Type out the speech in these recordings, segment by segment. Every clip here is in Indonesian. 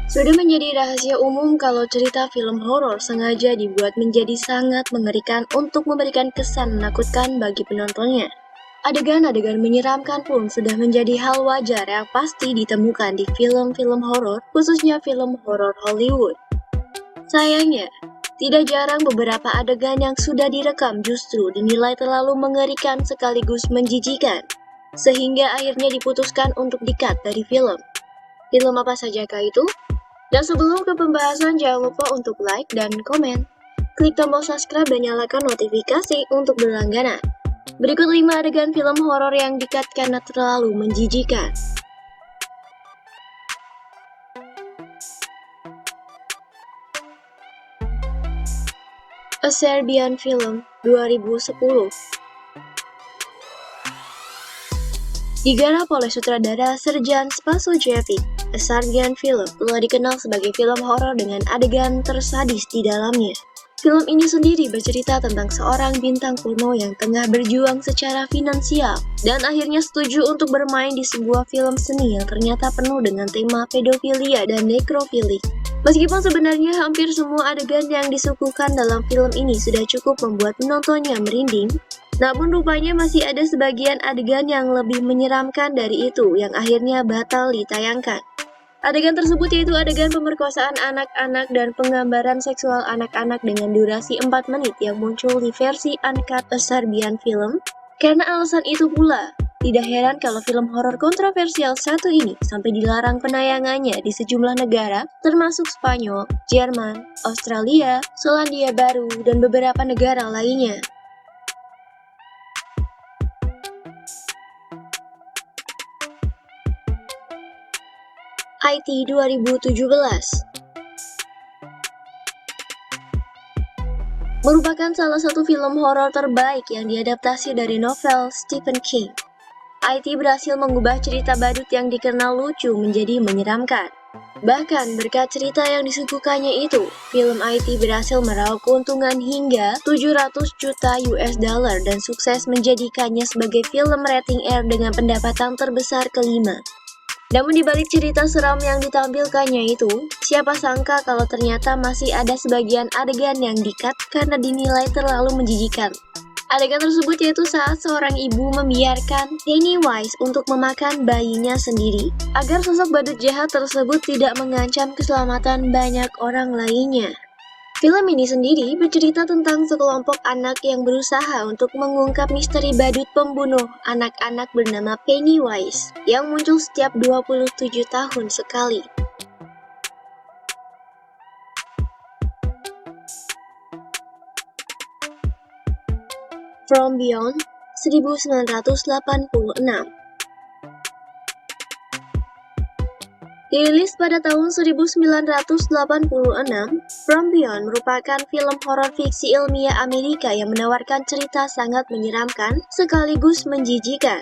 Sudah menjadi rahasia umum kalau cerita film horor sengaja dibuat menjadi sangat mengerikan untuk memberikan kesan menakutkan bagi penontonnya. Adegan-adegan menyeramkan pun sudah menjadi hal wajar yang pasti ditemukan di film-film horor, khususnya film horor Hollywood. Sayangnya, tidak jarang beberapa adegan yang sudah direkam justru dinilai terlalu mengerikan sekaligus menjijikan, sehingga akhirnya diputuskan untuk di-cut dari film. Film apa sajakah itu? Dan sebelum ke pembahasan, jangan lupa untuk like dan komen. Klik tombol subscribe dan nyalakan notifikasi untuk berlangganan. Berikut 5 adegan film horor yang di-cut karena terlalu menjijikan. A Serbian Film 2010 digarap oleh sutradara Srđan Spasojevic. A Serbian Film telah dikenal sebagai film horor dengan adegan tersadis di dalamnya. Film ini sendiri bercerita tentang seorang bintang porno yang tengah berjuang secara finansial dan akhirnya setuju untuk bermain di sebuah film seni yang ternyata penuh dengan tema pedofilia dan nekrofili. Meskipun sebenarnya hampir semua adegan yang disuguhkan dalam film ini sudah cukup membuat penontonnya merinding, namun rupanya masih ada sebagian adegan yang lebih menyeramkan dari itu yang akhirnya batal ditayangkan. Adegan tersebut yaitu adegan pemerkosaan anak-anak dan penggambaran seksual anak-anak dengan durasi 4 menit yang muncul di versi uncut A Serbian Film. Karena alasan itu pula, tidak heran kalau film horor kontroversial satu ini sampai dilarang penayangannya di sejumlah negara, termasuk Spanyol, Jerman, Australia, Selandia Baru, dan beberapa negara lainnya. IT 2017 merupakan salah satu film horor terbaik yang diadaptasi dari novel Stephen King. IT berhasil mengubah cerita badut yang dikenal lucu menjadi menyeramkan. Bahkan berkat cerita yang disuguhkannya itu, film IT berhasil meraup keuntungan hingga 700 juta US dollar dan sukses menjadikannya sebagai film rating R dengan pendapatan terbesar kelima. Namun di balik cerita seram yang ditampilkannya itu, siapa sangka kalau ternyata masih ada sebagian adegan yang di-cut karena dinilai terlalu menjijikan. Adegan tersebut yaitu saat seorang ibu membiarkan Pennywise untuk memakan bayinya sendiri, agar sosok badut jahat tersebut tidak mengancam keselamatan banyak orang lainnya. Film ini sendiri bercerita tentang sekelompok anak yang berusaha untuk mengungkap misteri badut pembunuh anak-anak bernama Pennywise yang muncul setiap 27 tahun sekali. From Beyond 1986 dirilis pada tahun 1986, From Beyond merupakan film horor fiksi ilmiah Amerika yang menawarkan cerita sangat menyeramkan sekaligus menjijikan.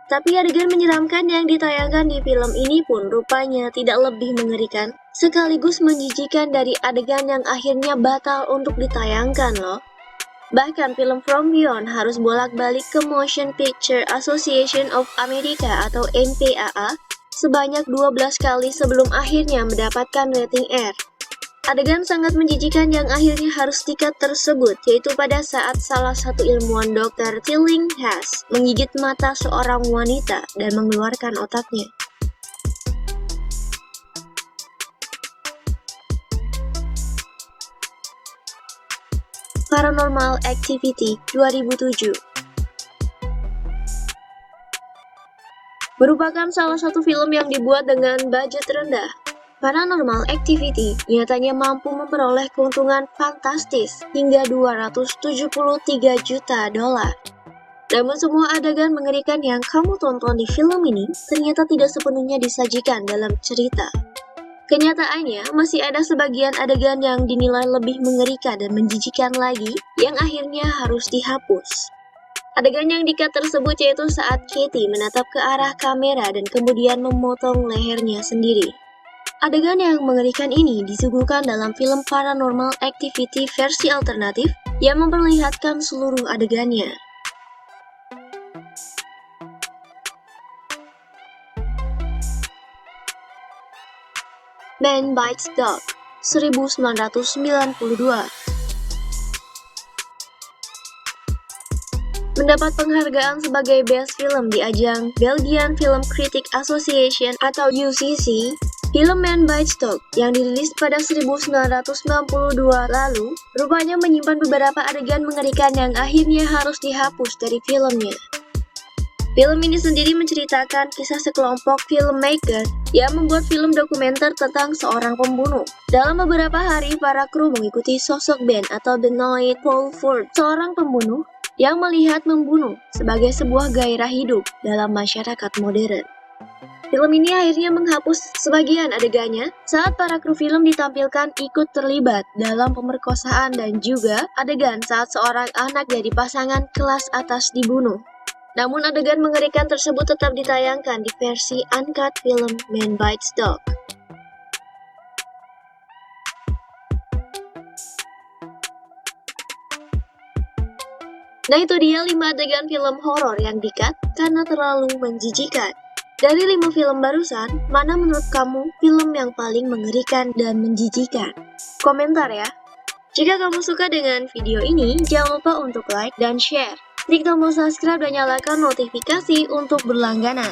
Tapi adegan menyeramkan yang ditayangkan di film ini pun rupanya tidak lebih mengerikan sekaligus menjijikan dari adegan yang akhirnya batal untuk ditayangkan loh. Bahkan film From Beyond harus bolak-balik ke Motion Picture Association of America atau MPAA sebanyak 12 kali sebelum akhirnya mendapatkan rating R. Adegan sangat menjijikan yang akhirnya harus di-cut tersebut yaitu pada saat salah satu ilmuwan Dr. Tillinghast menggigit mata seorang wanita dan mengeluarkan otaknya. Paranormal Activity 2007 merupakan salah satu film yang dibuat dengan budget rendah. Paranormal Activity nyatanya mampu memperoleh keuntungan fantastis hingga 273 juta dolar. Namun semua adegan mengerikan yang kamu tonton di film ini ternyata tidak sepenuhnya disajikan dalam cerita. Kenyataannya, masih ada sebagian adegan yang dinilai lebih mengerikan dan menjijikan lagi yang akhirnya harus dihapus. Adegan yang di-cut tersebut yaitu saat Katie menatap ke arah kamera dan kemudian memotong lehernya sendiri. Adegan yang mengerikan ini disuguhkan dalam film Paranormal Activity versi alternatif yang memperlihatkan seluruh adegannya. Man Bites Dog, 1992. Mendapat penghargaan sebagai Best Film di ajang Belgian Film Critics Association atau UCC, film Man Bites Dog yang dirilis pada 1992 lalu rupanya menyimpan beberapa adegan mengerikan yang akhirnya harus dihapus dari filmnya. Film ini sendiri menceritakan kisah sekelompok filmmaker yang membuat film dokumenter tentang seorang pembunuh. Dalam beberapa hari, para kru mengikuti sosok Ben atau The Night Paul Ford, seorang pembunuh yang melihat membunuh sebagai sebuah gairah hidup dalam masyarakat modern. Film ini akhirnya menghapus sebagian adegannya saat para kru film ditampilkan ikut terlibat dalam pemerkosaan dan juga adegan saat seorang anak dari pasangan kelas atas dibunuh. Namun adegan mengerikan tersebut tetap ditayangkan di versi uncut film Man Bites Dog. Nah, itu dia 5 adegan film horor yang di-cut karena terlalu menjijikan. Dari 5 film barusan, mana menurut kamu film yang paling mengerikan dan menjijikan? Komentar ya. Jika kamu suka dengan video ini, jangan lupa untuk like dan share. Klik tombol subscribe dan nyalakan notifikasi untuk berlangganan.